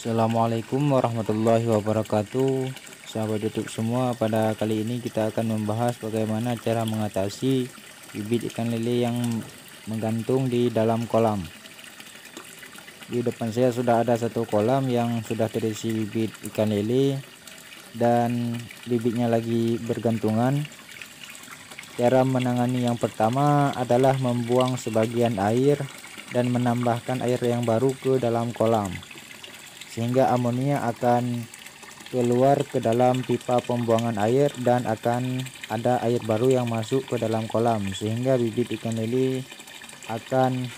Assalamualaikum warahmatullahi wabarakatuh, sahabat YouTube semua. Pada kali ini kita akan membahas bagaimana cara mengatasi bibit ikan lele yang menggantung di dalam kolam. Di depan saya sudah ada satu kolam yang sudah terisi bibit ikan lele dan bibitnya lagi bergantungan. Cara menangani yang pertama adalah membuang sebagian air dan menambahkan air yang baru ke dalam kolam, sehingga amonia akan keluar ke dalam pipa pembuangan air dan akan ada air baru yang masuk ke dalam kolam, sehingga bibit ikan lele akan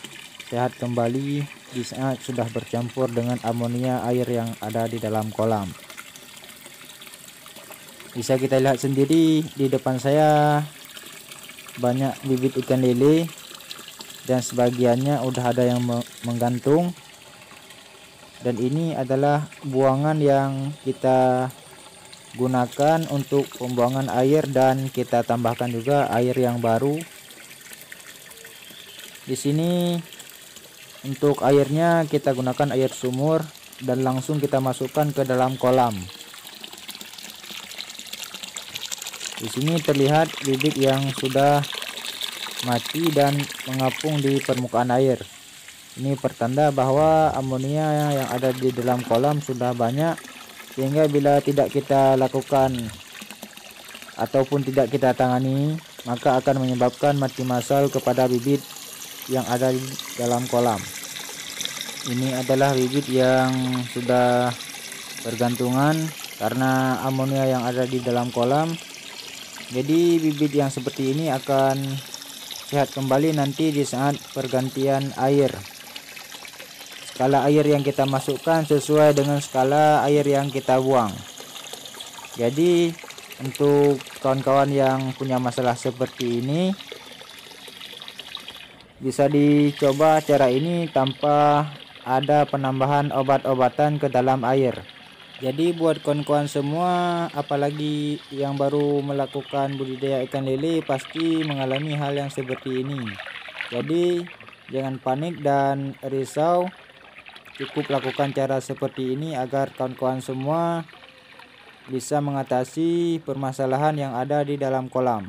sehat kembali di saat sudah bercampur dengan amonia air yang ada di dalam kolam. Bisa kita lihat sendiri di depan saya banyak bibit ikan lele dan sebagiannya udah ada yang menggantung. Dan ini adalah buangan yang kita gunakan untuk pembuangan air, dan kita tambahkan juga air yang baru. Di sini untuk airnya kita gunakan air sumur dan langsung kita masukkan ke dalam kolam. Di sini terlihat bibit yang sudah mati dan mengapung di permukaan air. Ini pertanda bahwa amonia yang ada di dalam kolam sudah banyak, sehingga bila tidak kita lakukan ataupun tidak kita tangani, maka akan menyebabkan mati massal kepada bibit yang ada di dalam kolam. Ini adalah bibit yang sudah bergantungan karena amonia yang ada di dalam kolam. Jadi bibit yang seperti ini akan sehat kembali nanti di saat pergantian air. Skala air yang kita masukkan sesuai dengan skala air yang kita buang. Jadi untuk kawan-kawan yang punya masalah seperti ini, bisa dicoba cara ini tanpa ada penambahan obat-obatan ke dalam air. Jadi buat kawan-kawan semua, apalagi yang baru melakukan budidaya ikan lele, pasti mengalami hal yang seperti ini. Jadi jangan panik dan risau. Cukup lakukan cara seperti ini agar kawan-kawan semua bisa mengatasi permasalahan yang ada di dalam kolam.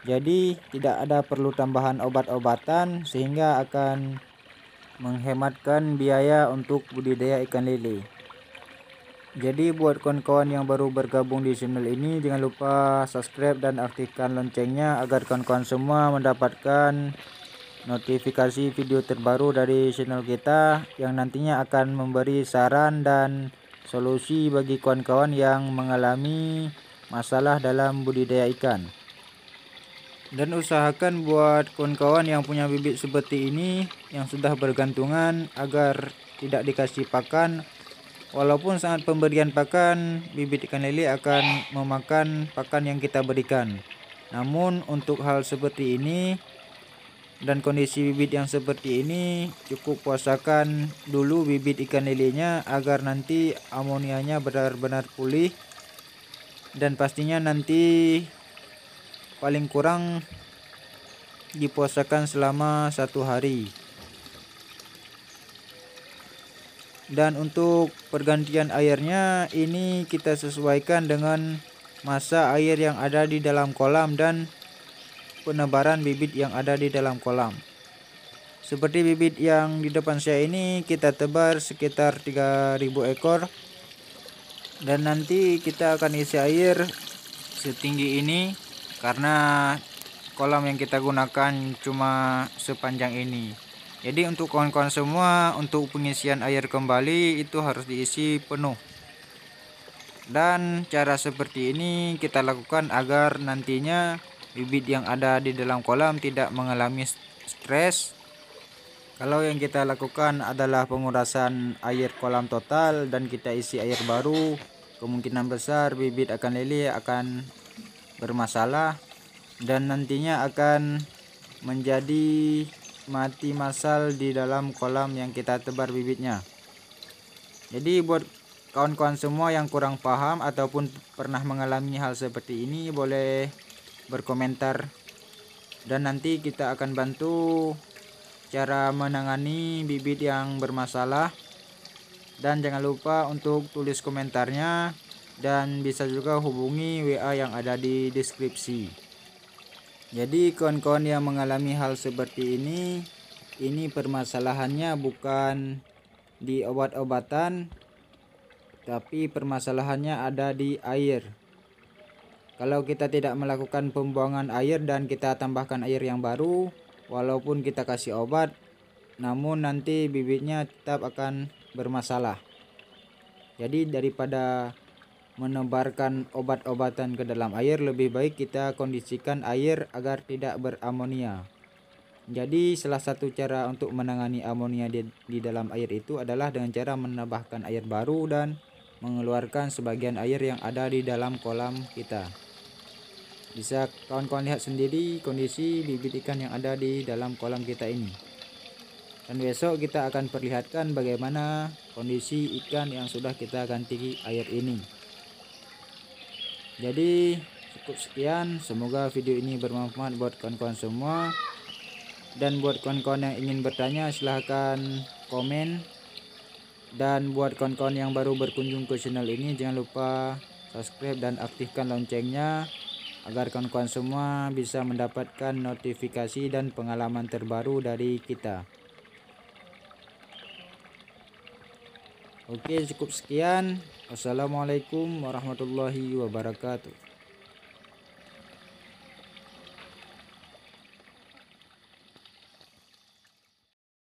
Jadi tidak ada perlu tambahan obat-obatan, sehingga akan menghematkan biaya untuk budidaya ikan lele. Jadi buat kawan-kawan yang baru bergabung di channel ini, jangan lupa subscribe dan aktifkan loncengnya agar kawan-kawan semua mendapatkan notifikasi video terbaru dari channel kita yang nantinya akan memberi saran dan solusi bagi kawan-kawan yang mengalami masalah dalam budidaya ikan. Dan usahakan buat kawan-kawan yang punya bibit seperti ini yang sudah bergantungan agar tidak dikasih pakan. Walaupun saat pemberian pakan, bibit ikan lele akan memakan pakan yang kita berikan. Namun untuk hal seperti ini dan kondisi bibit yang seperti ini, cukup puasakan dulu bibit ikan lelenya agar nanti amonianya benar-benar pulih, dan pastinya nanti paling kurang dipuasakan selama 1 hari. Dan untuk pergantian airnya ini kita sesuaikan dengan massa air yang ada di dalam kolam dan penebaran bibit yang ada di dalam kolam. Seperti bibit yang di depan saya ini kita tebar sekitar 3000 ekor, dan nanti kita akan isi air setinggi ini karena kolam yang kita gunakan cuma sepanjang ini. Jadi untuk kawan-kawan semua, untuk pengisian air kembali itu harus diisi penuh. Dan cara seperti ini kita lakukan agar nantinya bibit yang ada di dalam kolam tidak mengalami stres. Kalau yang kita lakukan adalah pengurasan air kolam total dan kita isi air baru, kemungkinan besar bibit ikan lele akan bermasalah dan nantinya akan menjadi mati massal di dalam kolam yang kita tebar bibitnya. Jadi buat kawan-kawan semua yang kurang paham ataupun pernah mengalami hal seperti ini, boleh berkomentar dan nanti kita akan bantu cara menangani bibit yang bermasalah Dan jangan lupa untuk tulis komentarnya, dan bisa juga hubungi WA yang ada di deskripsi. Jadi kawan-kawan yang mengalami hal seperti ini permasalahannya bukan di obat-obatan, tapi permasalahannya ada di air. Kalau kita tidak melakukan pembuangan air dan kita tambahkan air yang baru, walaupun kita kasih obat, namun nanti bibitnya tetap akan bermasalah. Jadi daripada menebarkan obat-obatan ke dalam air, lebih baik kita kondisikan air agar tidak beramonia. Jadi salah satu cara untuk menangani amonia di dalam air itu adalah dengan cara menambahkan air baru dan mengeluarkan sebagian air yang ada di dalam kolam kita. Bisa kawan-kawan lihat sendiri kondisi bibit ikan yang ada di dalam kolam kita ini. Dan besok kita akan perlihatkan bagaimana kondisi ikan yang sudah kita ganti air ini. Jadi cukup sekian, semoga video ini bermanfaat buat kawan-kawan semua. Dan buat kawan-kawan yang ingin bertanya silahkan komen. Dan buat kawan-kawan yang baru berkunjung ke channel ini, jangan lupa subscribe dan aktifkan loncengnya agar kawan-kawan semua bisa mendapatkan notifikasi dan pengalaman terbaru dari kita. Oke, cukup sekian. Wassalamualaikum warahmatullahi wabarakatuh.